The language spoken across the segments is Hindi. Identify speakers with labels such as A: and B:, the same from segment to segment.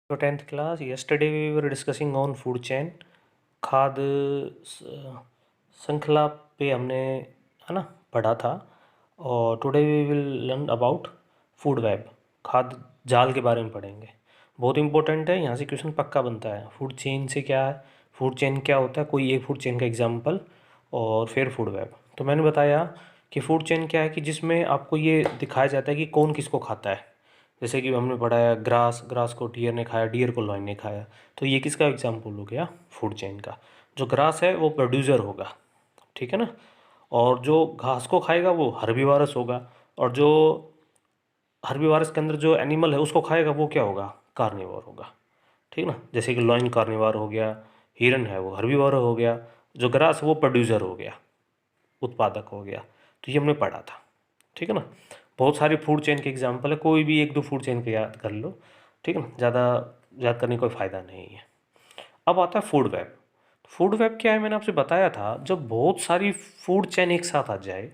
A: So 10th class, yesterday we were discussing on food chain. खाद्य श्रृंखला पे हमने है ना पढ़ा था। और today we will learn about food web, खाद्य जाल के बारे में पढ़ेंगे। बहुत इंपॉर्टेंट है, यहाँ से क्वेश्चन पक्का बनता है। फूड चेन से क्या है, फूड चेन क्या होता है, कोई एक फूड चेन का एग्जांपल और फिर फूड वेब। तो मैंने बताया कि फूड चेन क्या है कि जिसमें आपको ये दिखाया जाता है कि कौन किसको खाता है। जैसे कि हमने पढ़ा है ग्रास, ग्रास को डियर ने खाया, डियर को लॉयन ने खाया। तो ये किसका एग्जाम्पल हो गया, फूड चेन का। जो ग्रास है वो प्रोड्यूसर होगा, ठीक है ना। और जो घास को खाएगा वो हर्बीवारस होगा। और जो हर्बीवारस के अंदर जो एनिमल है उसको खाएगा वो क्या होगा, कार्निवोर होगा, ठीक ना। जैसे कि लॉयन कार्निवोर हो गया, हिरन है वो हर्बीवोर हो गया, जो ग्रास वो प्रोड्यूसर हो गया, उत्पादक हो गया। तो ये हमने पढ़ा था, ठीक है ना। बहुत सारी फूड चेन के एग्जाम्पल है, कोई भी एक दो फूड चेन के याद कर लो, ठीक है ना। ज़्यादा याद करने का कोई फ़ायदा नहीं है। अब आता है फूड वेब। फूड वेब क्या है, मैंने आपसे बताया था, जब बहुत सारी फूड चेन एक साथ आ जाए,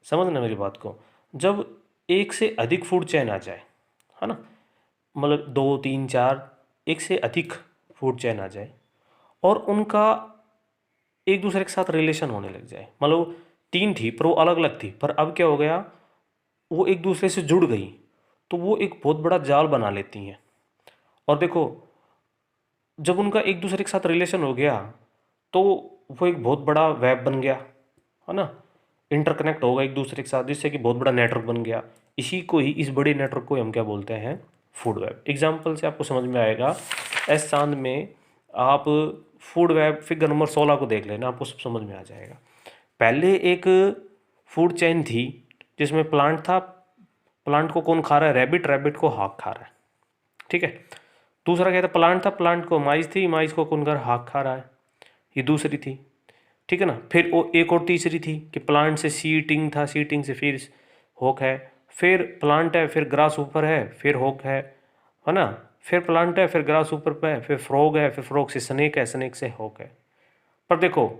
A: समझना मेरी बात को। जब एक से अधिक फूड चेन आ जाए, है ना, मतलब दो तीन चार, एक से अधिक फूड चेन आ जाए और उनका एक दूसरे के साथ रिलेशन होने लग जाए। मतलब तीन थी पर वो अलग अलग थी, पर अब क्या हो गया, वो एक दूसरे से जुड़ गई, तो वो एक बहुत बड़ा जाल बना लेती हैं। और देखो, जब उनका एक दूसरे के साथ रिलेशन हो गया तो वो एक बहुत बड़ा वेब बन गया, है ना। इंटरकनेक्ट होगा एक दूसरे के साथ, जिससे कि बहुत बड़ा नेटवर्क बन गया। इसी को ही, इस बड़े नेटवर्क को हम क्या बोलते हैं, फूड वेब। एग्जाम्पल से आपको समझ में आएगा। एस चांद में आप फूड वेब फिगर नंबर 16 को देख लेना, आपको सब समझ में आ जाएगा। पहले एक फूड चेन थी जिसमें प्लांट था, प्लांट को कौन खा रहा है, रैबिट, रैबिट को हाक खा रहा है, ठीक है। दूसरा क्या था, प्लांट था, प्लांट को माइस थी, माइस को कौन कर हाक खा रहा है, ये दूसरी थी, ठीक है ना। फिर वो एक और तीसरी थी कि प्लांट से सीटिंग था, सीटिंग से फिर होक है, फिर प्लांट है, फिर ग्रास ऊपर है, फिर होक है ना। फिर प्लांट है, फिर ग्रास ऊपर पे है, फिर फ्रॉग है, फिर फ्रॉग से स्नेक है, स्नेक से होक है। पर देखो,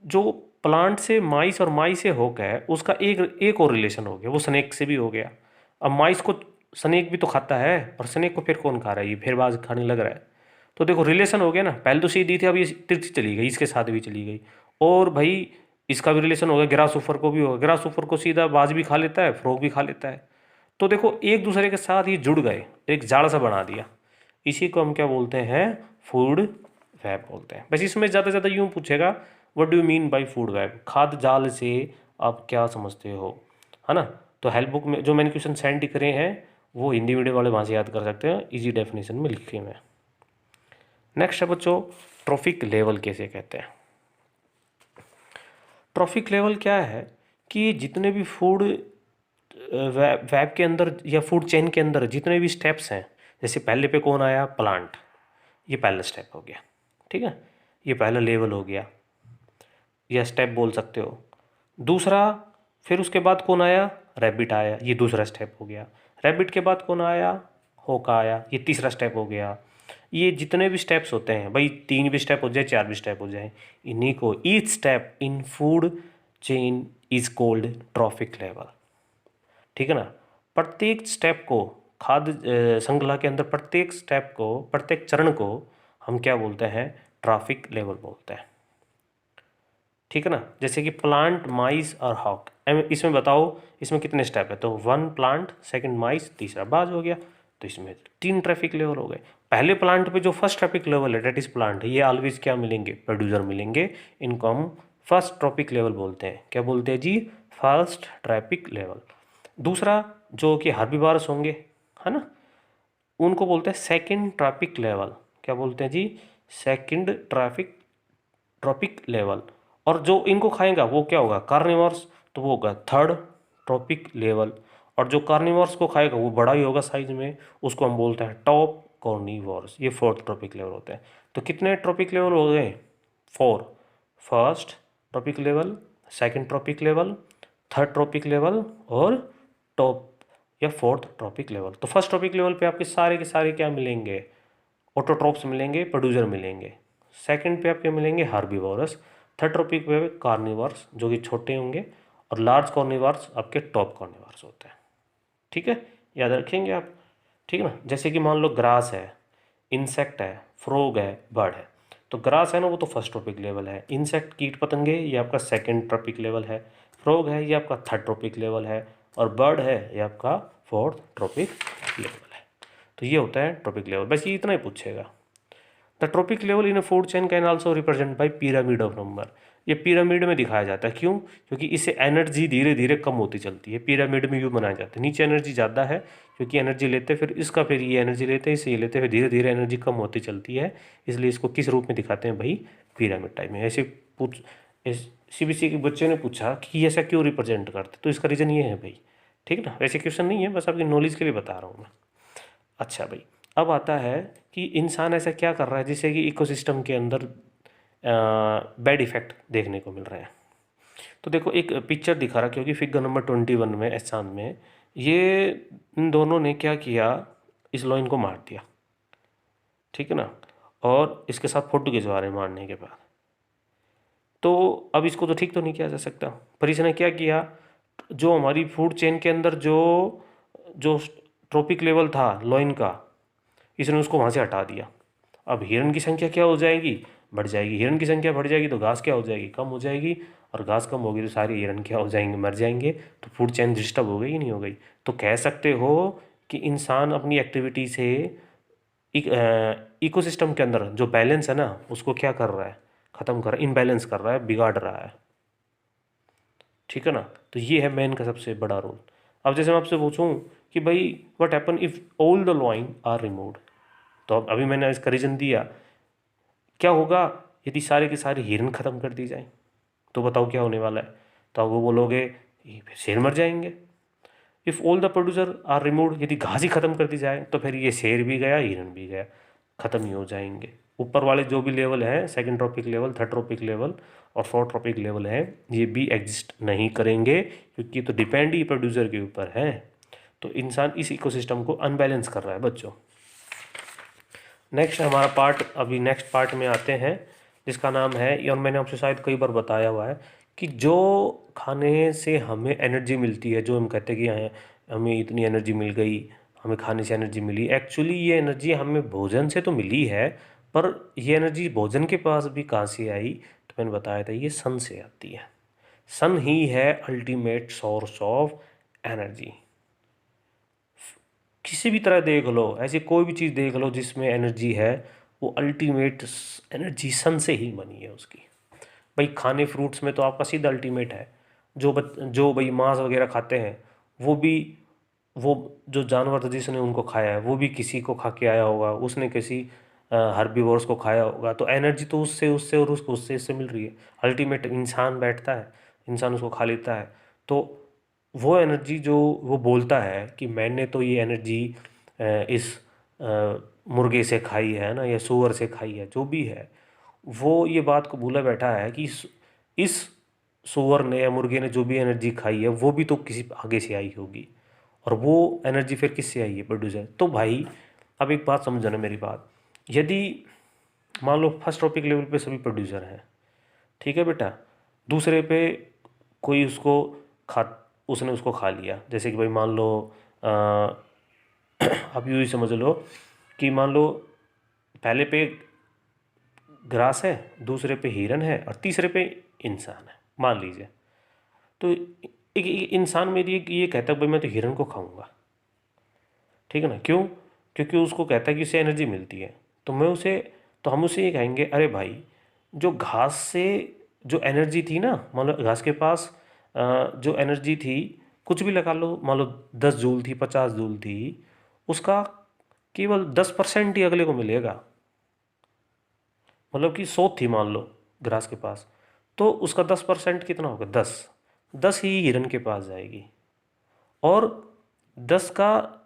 A: जो प्लांट से माइस और माइस से होक है उसका एक एक और रिलेशन हो गया, वो स्नेक से भी हो गया। अब माइस को स्नेक भी तो खाता है, और स्नेक को फिर कौन खा रहा है, ये फिर बाज खाने लग रहा है। तो देखो रिलेशन हो गया ना, पहले तो सीधी थी, अब ये तिरछी चली गई, इसके साथ भी चली गई। और भाई इसका भी रिलेशन हो गया, ग्रासहोफर को भी होगा, ग्रासहोफर को सीधा बाज भी खा लेता है, फ्रॉग भी खा लेता है। तो देखो एक दूसरे के साथ ये जुड़ गए, एक जाल सा बना दिया। इसी को हम क्या बोलते हैं, फूड वेब बोलते हैं। बस इसमें ज़्यादा से ज़्यादा यूँ पूछेगा, what do you mean by food web, खाद्य जाल से आप क्या समझते हो, है ना। तो हेल्प बुक में जो मैंने क्वेश्चन सेंड करे हैं वो हिंदी मीडियम वाले वहाँ से याद कर सकते हैं, इजी डेफिनेशन में लिखे हुए हैं। नेक्स्ट है बच्चों, ट्रॉफिक लेवल किसे कहते हैं। ट्रॉफिक लेवल क्या है कि जितने भी फूड वेब के अंदर या फूड चेन के अंदर जितने भी स्टेप्स हैं, जैसे पहले पे कौन आया, प्लांट, ये पहला स्टेप हो गया, ठीक है, ये पहला लेवल हो गया, या स्टेप बोल सकते हो। दूसरा, फिर उसके बाद कौन आया, रैबिट आया, ये दूसरा स्टेप हो गया। रैबिट के बाद कौन आया, होका आया, ये तीसरा स्टेप हो गया। ये जितने भी स्टेप्स होते हैं भाई, तीन भी स्टेप हो जाए, चार भी स्टेप हो जाए, इन्हीं को, each step in food chain is cold trophic level, ठीक है ना। प्रत्येक स्टेप को, खाद्य श्रृंखला के अंदर प्रत्येक स्टेप को, प्रत्येक चरण को हम क्या बोलते हैं, ट्रॉफिक लेवल बोलते हैं, ठीक है ना। जैसे कि प्लांट, माइस और हॉक, इसमें बताओ इसमें कितने स्टेप है, तो वन प्लांट, सेकंड माइस, तीसरा बाज हो गया। तो इसमें तीन ट्रैफिक लेवल हो गए। पहले प्लांट पे जो फर्स्ट ट्रैफिक लेवल है, डेट इज प्लांट, ये ऑलवेज क्या मिलेंगे, प्रोड्यूसर मिलेंगे। इनको हम फर्स्ट ट्रॉपिक लेवल बोलते हैं। क्या बोलते हैं जी, फर्स्ट ट्रैफिक लेवल। दूसरा जो कि हर्बीवोरस होंगे, है ना, उनको बोलते हैं सेकंड ट्रॉपिक लेवल। क्या बोलते हैं जी, सेकंड ट्रैफिक ट्रॉपिक लेवल। और जो इनको खाएगा वो क्या होगा, कार्निवोर्स, तो वो होगा थर्ड ट्रॉपिक लेवल। और जो कार्निवोर्स को खाएगा वो बड़ा ही होगा साइज में, उसको हम बोलते हैं टॉप कार्निवोर्स। ये फोर्थ ट्रॉपिक लेवल होते हैं। तो कितने ट्रॉपिक लेवल हो गए, four. First trophic level, second trophic level, third trophic level और टॉप या फोर्थ ट्रॉपिक लेवल। तो फर्स्ट ट्रॉपिक लेवल पे आपके सारे के सारे क्या मिलेंगे, ऑटोट्रॉप्स मिलेंगे, प्रोड्यूसर मिलेंगे। सेकंड पे आपके मिलेंगे हार्बीवोरस। थर्ड ट्रॉपिक पे कार्निवर्स जो कि छोटे होंगे, और लार्ज कार्निवर्स आपके टॉप कार्निवर्स होते हैं, ठीक है, याद रखेंगे आप, ठीक है ना। जैसे कि मान लो ग्रास है, इंसेक्ट है, फ्रॉग है, बर्ड है। तो ग्रास है ना, वो तो फर्स्ट ट्रॉपिक लेवल है। इंसेक्ट कीट पतंगे ये आपका सेकंड ट्रॉपिक लेवल है। फ्रॉग है ये आपका थर्ड ट्रॉपिक लेवल है। और बर्ड है ये आपका फोर्थ ट्रॉपिक लेवल है। तो ये होता है ट्रॉपिक लेवल। बस ये इतना ही पूछेगा। The trophic level in a food chain can also represent by pyramid of number. ये पिरामिड में दिखाया जाता है। क्यों? क्योंकि इससे एनर्जी धीरे धीरे कम होती चलती है। पिरामिड में यूँ बनाया जाता है, नीचे एनर्जी ज़्यादा है क्योंकि एनर्जी लेते फिर इसका, फिर ये एनर्जी लेते हैं, इससे ये लेते फिर धीरे धीरे एनर्जी कम होती चलती है। इसलिए इसको किस रूप में दिखाते हैं भाई? पिरामिड टाइप में। ऐसे पूछ CBSE के बच्चे ने पूछा कि ऐसा क्यों रिप्रेजेंट करते, तो इसका रीज़न ये है भाई। ठीक ना? वैसे क्वेश्चन नहीं है, बस आपकी नॉलेज के लिए बता रहा हूँ मैं। अच्छा भाई, अब आता है कि इंसान ऐसा क्या कर रहा है जिससे कि इकोसिस्टम के अंदर बैड इफेक्ट देखने को मिल रहे हैं। तो देखो एक पिक्चर दिखा रहा, क्योंकि फिगर नंबर 21 में एहसान में ये इन दोनों ने क्या किया, इस लॉइन को मार दिया। ठीक है ना? और इसके साथ फोटो खिंचवा रहे हैं मारने के बाद। तो अब इसको तो ठीक तो नहीं किया जा सकता, पर इसने क्या किया, जो हमारी फूड चेन के अंदर जो जो ट्रॉपिक लेवल था लॉइन का, इसने उसको वहाँ से हटा दिया। अब हिरन की संख्या क्या हो जाएगी? बढ़ जाएगी। हिरन की संख्या बढ़ जाएगी तो घास क्या हो जाएगी? कम हो जाएगी। और घास कम होगी तो सारे हिरन क्या हो जाएंगे? मर जाएंगे। तो फूड चेन डिस्टर्ब हो गई कि नहीं हो गई? तो कह सकते हो कि इंसान अपनी एक्टिविटी से इकोसिस्टम के अंदर जो बैलेंस है ना, उसको क्या कर रहा है? ख़त्म कर रहा है, इम्बैलेंस कर रहा है, बिगाड़ रहा है। ठीक है ना? तो ये है मैन का सबसे बड़ा रोल। अब जैसे मैं आपसे पूछूं कि भाई what happen if all the lion are removed, तो अब अभी मैंने इसका रीज़न दिया। क्या होगा यदि सारे के सारे हिरन ख़त्म कर दी जाए? तो बताओ क्या होने वाला है? तो वो बोलोगे फिर शेर मर जाएंगे। If all the producer are removed, यदि घास ही ख़त्म कर दी जाए तो फिर ये शेर भी गया, हिरन भी गया, ख़त्म ही हो जाएंगे। ऊपर वाले जो भी लेवल हैं, second trophic level, third trophic level और फोर्थ ट्रॉपिक लेवल है, ये भी एग्जिस्ट नहीं करेंगे, क्योंकि ये तो डिपेंड ही प्रोड्यूसर के ऊपर है। तो इंसान इस इकोसिस्टम को अनबैलेंस कर रहा है बच्चों। नेक्स्ट हमारा पार्ट, अभी नेक्स्ट पार्ट में आते हैं, जिसका नाम है, और मैंने आपसे शायद कई बार बताया हुआ है कि जो खाने से हमें एनर्जी मिलती है, जो हम कहते हैं कि हमें इतनी एनर्जी मिल गई, हमें खाने से एनर्जी मिली, एक्चुअली ये एनर्जी हमें भोजन से तो मिली है, पर ये एनर्जी भोजन के पास भी कहाँ से आई? तो मैंने बताया था, ये सन से आती है। सन ही है अल्टीमेट सोर्स ऑफ एनर्जी। किसी भी तरह देख लो, ऐसी कोई भी चीज़ देख लो जिसमें एनर्जी है, वो अल्टीमेट एनर्जी सन से ही बनी है उसकी। भाई खाने फ्रूट्स में तो आपका सीधा अल्टीमेट है। जो भाई मांस वगैरह खाते हैं, वो भी, वो जो जानवर था जिसने उनको खाया है, वो भी किसी को खा के आया होगा, उसने किसी हर्बीवोर्स को खाया होगा। तो एनर्जी तो उससे उससे और उसको उससे इससे मिल रही है। अल्टीमेट इंसान बैठता है, इंसान उसको खा लेता है, तो वो एनर्जी जो वो बोलता है कि मैंने तो ये एनर्जी इस मुर्गे से खाई है ना, या सूअर से खाई है, जो भी है, वो ये बात को भूला बैठा है कि इस सूअर ने या मुर्गे ने जो भी एनर्जी खाई है, वो भी तो किसी आगे से आई होगी। और वो एनर्जी फिर किससे आई है? प्रोड्यूसर। तो भाई अब एक बात समझना मेरी बात, यदि मान लो फर्स्ट टॉपिक लेवल पे सभी प्रोड्यूसर हैं, ठीक है बेटा, दूसरे पे कोई उसको खा उसने उसको खा लिया, जैसे कि भाई मान लो आप यूँ ही समझ लो कि मान लो पहले पे ग्रास है, दूसरे पे हिरन है और तीसरे पे इंसान है, मान लीजिए। तो एक इंसान मेरी ये कहता है भाई मैं तो हिरन को खाऊंगा। ठीक है ना? क्यों? क्योंकि उसको कहता है कि उससे एनर्जी मिलती है। तो मैं उसे तो हम उसे ये कहेंगे, अरे भाई जो घास से जो एनर्जी थी ना, मान लो घास के पास जो एनर्जी थी, कुछ भी लगा लो, मान लो 10 जूल थी, 50 जूल थी, उसका केवल 10% ही अगले को मिलेगा। मतलब कि 100 थी मान लो ग्रास के पास, तो उसका 10% कितना होगा? 10। 10 ही हिरन के पास जाएगी, और 10 का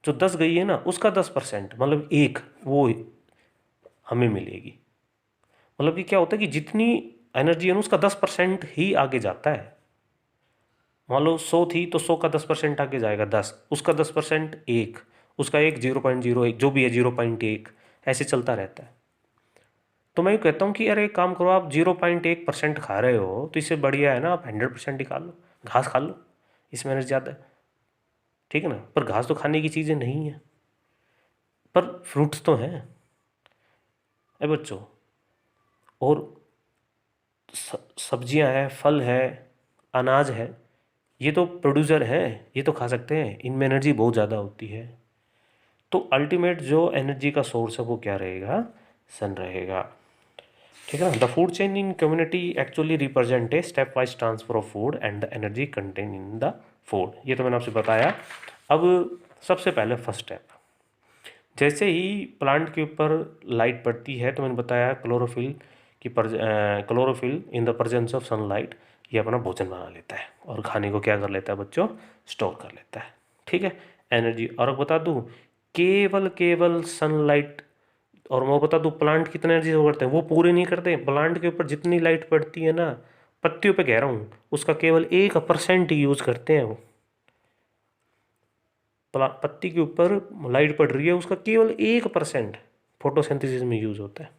A: जो 10 गई है ना, उसका 10% मतलब एक वो हमें मिलेगी। मतलब कि क्या होता है कि जितनी एनर्जी है ना, उसका 10% ही आगे जाता है। मान लो 100 थी तो 100 का 10% आगे जाएगा 10, उसका 10% एक, उसका एक 0.01, जो भी है 0.1, ऐसे चलता रहता है। तो मैं कहता हूँ कि अरे एक काम करो, आप 0.1% खा रहे हो तो इससे बढ़िया है ना आप 100% ही खा लो, घास खा लो, इसमें एनर्जी ज़्यादा है। ठीक है ना? पर घास तो खाने की चीज़ें नहीं है। पर फ्रूट्स तो हैं ए बच्चों, और सब्जियां हैं, फल है, अनाज है, ये तो प्रोड्यूसर है, ये तो खा सकते हैं, इनमें एनर्जी बहुत ज़्यादा होती है। तो अल्टीमेट जो एनर्जी का सोर्स है वो क्या रहेगा? सन रहेगा। ठीक है ना। The food chain in community actually represent a step wise transfer of food and the energy contain in the food. ये तो मैंने आपसे बताया। अब सबसे पहले फर्स्ट स्टेप, जैसे ही प्लांट के ऊपर लाइट पड़ती है तो मैंने बताया क्लोरोफिल की chlorophyll in the presence of sunlight ये अपना भोजन बना लेता है और खाने को क्या कर लेता है बच्चों? स्टोर कर लेता है। ठीक है। एनर्जी। और बता दूँ, केवल केवल सनलाइट, और मैं बता दूँ प्लांट कितने एनर्जी वो करते हैं, वो पूरे नहीं करते। प्लांट के ऊपर जितनी लाइट पड़ती है ना, पत्तियों पे कह रहा हूँ, उसका केवल 1% यूज़ करते हैं वो। पत्ती के ऊपर लाइट पड़ रही है, उसका केवल 1% फोटोसिंथेसिस में यूज होता है।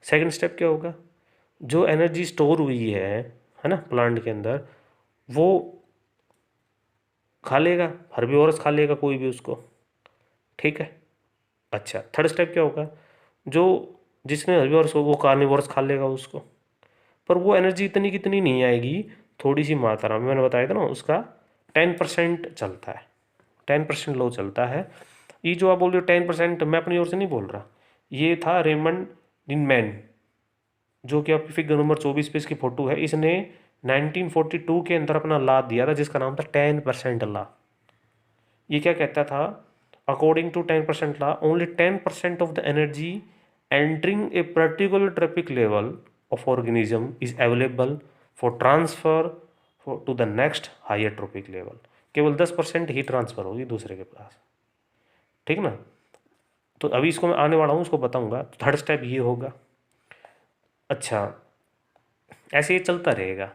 A: सेकंड स्टेप क्या होगा? जो एनर्जी स्टोर हुई है ना प्लांट के अंदर, वो खा लेगा, हर्बीवोरस खा लेगा कोई भी उसको। ठीक है। अच्छा, थर्ड स्टेप क्या होगा? जो जिसने हर्बीवोरस हो वो कार्निवोरस खा लेगा उसको, पर वो एनर्जी इतनी कितनी नहीं आएगी, थोड़ी सी मात्रा में। मैंने बताया था ना, उसका 10% चलता है, 10% लो चलता है। ये जो आप बोल रहे हो 10%, मैं अपनी ओर से नहीं बोल रहा, ये था रेमंड लिनमैन, जो कि आपकी फिगर नंबर 24 पे इसकी फोटो है। इसने 1942 के अंदर अपना लॉ दिया था जिसका नाम था 10% लॉ। ये क्या कहता था? According to 10% law, only 10% of the energy entering a particular trophic level of organism is available for transfer to the next higher trophic level. केवल 10% ही ट्रांसफर होगी दूसरे के पास। ठीक ना। तो अभी इसको मैं आने वाला हूँ, उसको बताऊंगा। थर्ड स्टेप ये होगा। अच्छा, ऐसे ये चलता रहेगा।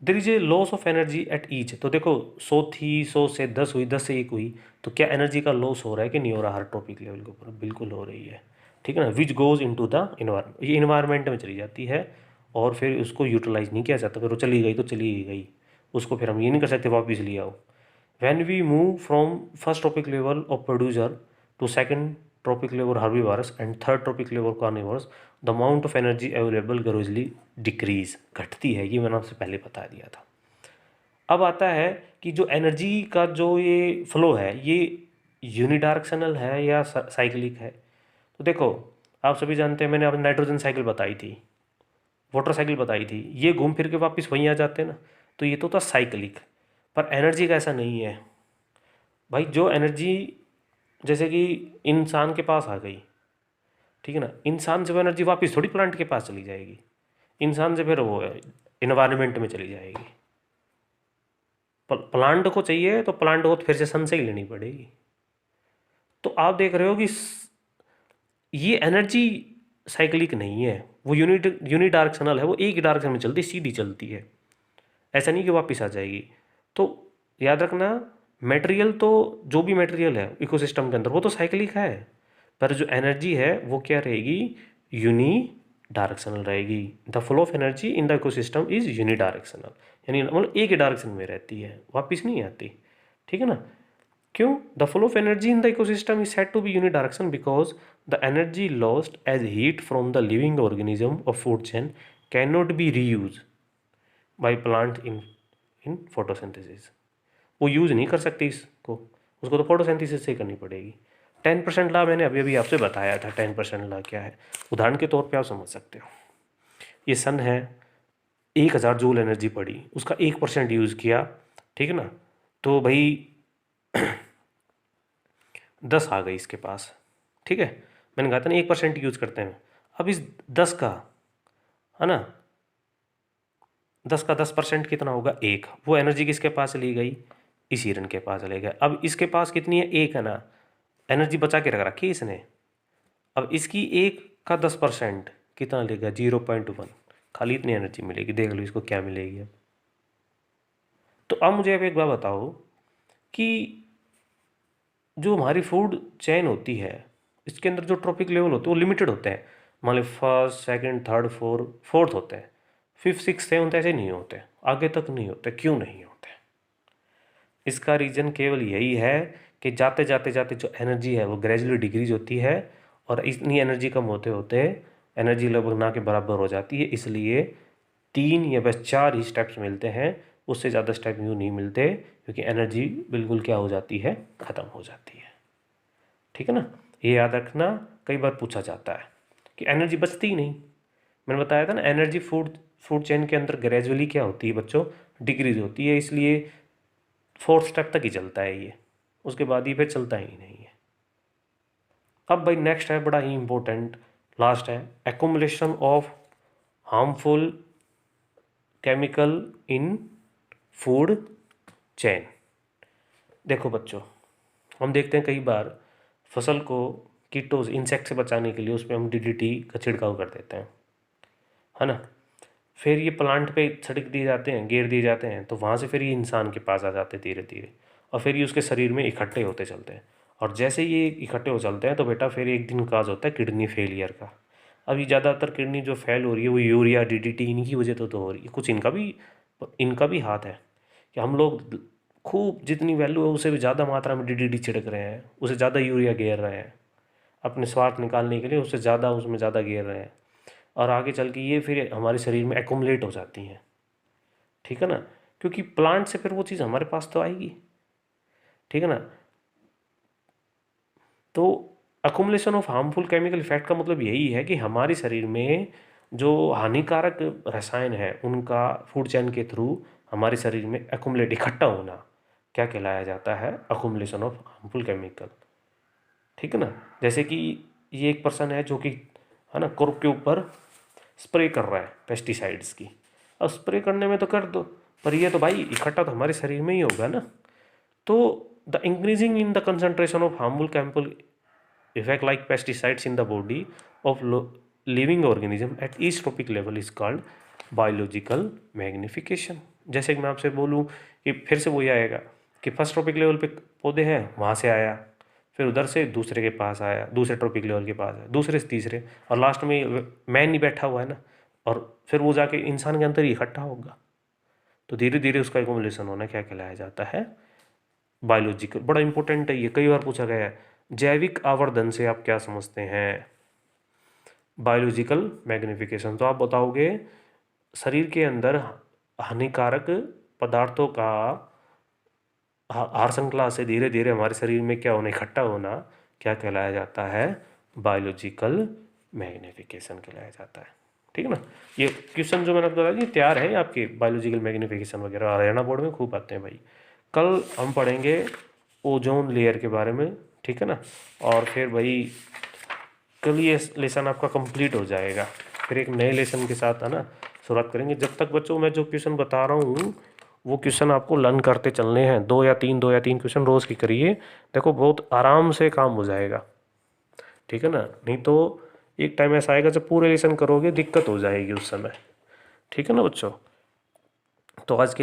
A: There is a loss of energy at each. तो देखो 100 थी, 100 से 10 हुई, 10 से 1 हुई, तो क्या एनर्जी का लॉस हो रहा है कि नहीं हो रहा? हर टॉपिक लेवल के ऊपर बिल्कुल हो रही है। ठीक है ना। Which goes into the environment, ये इन्वायरमेंट में चली जाती है और फिर उसको यूटिलाइज नहीं किया जाता। फिर वो चली गई तो चली ही गई, उसको फिर हम ये नहीं कर सकते वापस ले आओ। When we move from first tropic level of producer to second tropic level herbivores and third tropic level carnivores, the amount of energy available gradually decrease, घटती है। ये मैंने आपसे पहले बता दिया था। अब आता है कि जो एनर्जी का जो ये फ्लो है, ये यूनिडायरेक्शनल है या साइक्लिक है? तो देखो, आप सभी जानते हैं, मैंने आपको नाइट्रोजन साइकिल बताई थी, वाटर साइकिल बताई थी, ये घूम फिर के वापस वहीं आ जाते हैं ना। तो ये तो था साइक्लिक। पर एनर्जी का ऐसा नहीं है भाई। जो एनर्जी जैसे कि इंसान के पास आ गई, ठीक है ना, इंसान से वो एनर्जी वापस थोड़ी प्लांट के पास चली जाएगी, इंसान से फिर वो इन्वायरमेंट में चली जाएगी। प्लांट को चाहिए तो प्लांट को फिर से सन से ही लेनी पड़ेगी। तो आप देख रहे हो कि ये एनर्जी साइक्लिक नहीं है, वो यूनिडायरेक्शनल है। वो एक ही डायरेक्शन में चलती, सीधी चलती है, ऐसा नहीं कि वापस आ जाएगी। तो याद रखना, मटेरियल तो जो भी मटेरियल है इकोसिस्टम के अंदर वो तो साइक्लिक है, पर जो एनर्जी है वो क्या रहेगी? यूनी डायरेक्शनल रहेगी। The flow of energy in the ecosystem is unidirectional, यानी मतलब एक ही डायरेक्शन में रहती है, वापस नहीं आती। ठीक है ना। क्यों? The flow of energy in the ecosystem is said to be unidirection because the energy lost as heat from the living organism of food chain can not be reuse by plant in photosynthesis. वो यूज़ नहीं कर सकती इसको, उसको तो फोटोसिंथेसिस से करनी पड़ेगी। 10% ला मैंने अभी अभी आपसे बताया था। 10% ला क्या है, उदाहरण के तौर पे आप समझ सकते हो। ये सन है, 1000 जूल एनर्जी पड़ी, उसका 1% यूज़ किया, ठीक है ना, तो भाई 10 आ गई इसके पास। ठीक है। मैंने कहा था ना 1% यूज़ करते हैं। अब इस 10 का, है ना, 10 का 10% कितना होगा? 1। वो एनर्जी किसके पास चली गई? इस हिरन के पास चले गए। अब इसके पास कितनी है? 1 है ना, एनर्जी बचा के रख रखी है इसने। अब इसकी 1 का 10% कितना लेगा? 0.1। खाली इतनी एनर्जी मिलेगी, देख लो इसको क्या मिलेगी अब। तो अब मुझे अब एक बात बताओ कि जो हमारी फूड चेन होती है, इसके अंदर जो ट्रॉपिक लेवल होते हैं वो लिमिटेड होते हैं। मान लो फर्स्ट, सेकंड, थर्ड, फोर्थ होते हैं, फिफ्थ, सिक्स, सेवन्थ ऐसे नहीं होते, आगे तक नहीं होते। क्यों नहीं होते? इसका रीज़न केवल यही है कि जाते जाते जाते जो एनर्जी है वो ग्रेजुअली डिक्रीज होती है और इतनी एनर्जी कम होते होते एनर्जी लगभग ना के बराबर हो जाती है। इसलिए 3 या बस 4 ही स्टेप्स मिलते हैं, उससे ज़्यादा स्टेप यूँ नहीं मिलते, क्योंकि एनर्जी बिल्कुल क्या हो जाती है, ख़त्म हो जाती है। ठीक है ना, ये याद रखना, कई बार पूछा जाता है कि एनर्जी बचती ही नहीं। मैंने बताया था ना, एनर्जी फूड चेन के अंदर ग्रेजुअली क्या होती है बच्चों, डिक्रीज होती है, इसलिए 4th स्टेप तक ही चलता है ये, उसके बाद ही फिर चलता ही नहीं है। अब भाई नेक्स्ट है बड़ा ही इंपॉर्टेंट, लास्ट है, accumulation of harmful chemical in food chain. देखो बच्चों, हम देखते हैं कई बार फसल को कीटोस इंसेक्ट से बचाने के लिए उस पर हम डीडीटी का छिड़काव कर देते हैं, है ना। फिर ये प्लांट पे छिड़क दिए जाते हैं, गेर दिए जाते हैं, तो वहाँ से फिर ये इंसान के पास आ जाते हैं धीरे धीरे, और फिर ये उसके शरीर में इकट्ठे होते चलते हैं। और जैसे ये इकट्ठे हो चलते हैं तो बेटा फिर एक दिन काज होता है किडनी फेलियर का। अब ये ज़्यादातर किडनी जो फेल हो रही है वो यूरिया डीडीटी इनकी वजह तो हो रही है, कुछ इनका भी हाथ है कि हम लोग खूब जितनी वैल्यू है उससे भी ज़्यादा मात्रा में डीडीटी छिड़क रहे हैं, उससे ज़्यादा यूरिया घेर रहे हैं अपने स्वार्थ निकालने के लिए, उससे ज़्यादा उसमें ज़्यादा घेर रहे हैं, और आगे चल के ये फिर हमारे शरीर में एक्युमुलेट हो जाती हैं। ठीक है ना, क्योंकि प्लांट से फिर वो चीज़ हमारे पास तो आएगी। ठीक है ना, तो accumulation of harmful chemical effect का मतलब यही है कि हमारे शरीर में जो हानिकारक रसायन है उनका फूड चेन के थ्रू हमारे शरीर में अकुमुलेट इकट्ठा होना क्या कहलाया जाता है, अकुमुलेशन ऑफ हार्मफुल केमिकल। ठीक है ना, जैसे कि ये एक पर्सन है जो कि, है ना, क्रॉप के ऊपर स्प्रे कर रहा है पेस्टिसाइड्स की। अब स्प्रे करने में तो कर दो, पर ये तो भाई इकट्ठा तो हमारे शरीर में ही होगा ना। तो the increasing in the concentration of harmful chemical effect like pesticides in the body of living organism at each trophic level is called biological magnification. जैसे कि मैं आपसे बोलूँ कि फिर से वही आएगा कि फर्स्ट ट्रॉपिक लेवल पे पौधे हैं, वहाँ से आया, फिर उधर से दूसरे के पास आया, दूसरे ट्रॉपिक लेवल के पास आया, दूसरे से तीसरे, और लास्ट में मैन नहीं बैठा हुआ है ना, और फिर वो जाके इंसान के अंदर ही इकट्ठा होगा। तो धीरे धीरे उसका एक्युमुलेशन होना क्या कहलाया जाता है, बायोलॉजिकल। बड़ा इंपॉर्टेंट है ये, कई बार पूछा गया है। जैविक आवर्धन से आप क्या समझते हैं, बायोलॉजिकल मैग्निफिकेशन। तो आप बताओगे शरीर के अंदर हानिकारक पदार्थों का आहार श्रृंखला से धीरे धीरे हमारे शरीर में क्या होना, इकट्ठा होना क्या कहलाया जाता है, बायोलॉजिकल मैग्निफिकेशन कहलाया जाता है। ठीक है ना, ये क्वेश्चन जो मैंने बताया ये तैयार है आपके, बायोलॉजिकल मैग्निफिकेशन वगैरह हरियाणा बोर्ड में खूब आते हैं भाई। कल हम पढ़ेंगे ओजोन लेयर के बारे में, ठीक है ना, और फिर भाई कल ये लेसन आपका कंप्लीट हो जाएगा, फिर एक नए लेसन के साथ, है ना, शुरुआत करेंगे। जब तक बच्चों मैं जो क्वेश्चन बता रहा हूँ वो क्वेश्चन आपको लर्न करते चलने हैं, 2 या 3 क्वेश्चन रोज़ की करिए, देखो बहुत आराम से काम हो जाएगा। ठीक है ना, नहीं तो एक टाइम ऐसा आएगा जब पूरे लेसन करोगे दिक्कत हो जाएगी उस समय। ठीक है ना बच्चों, तो आज के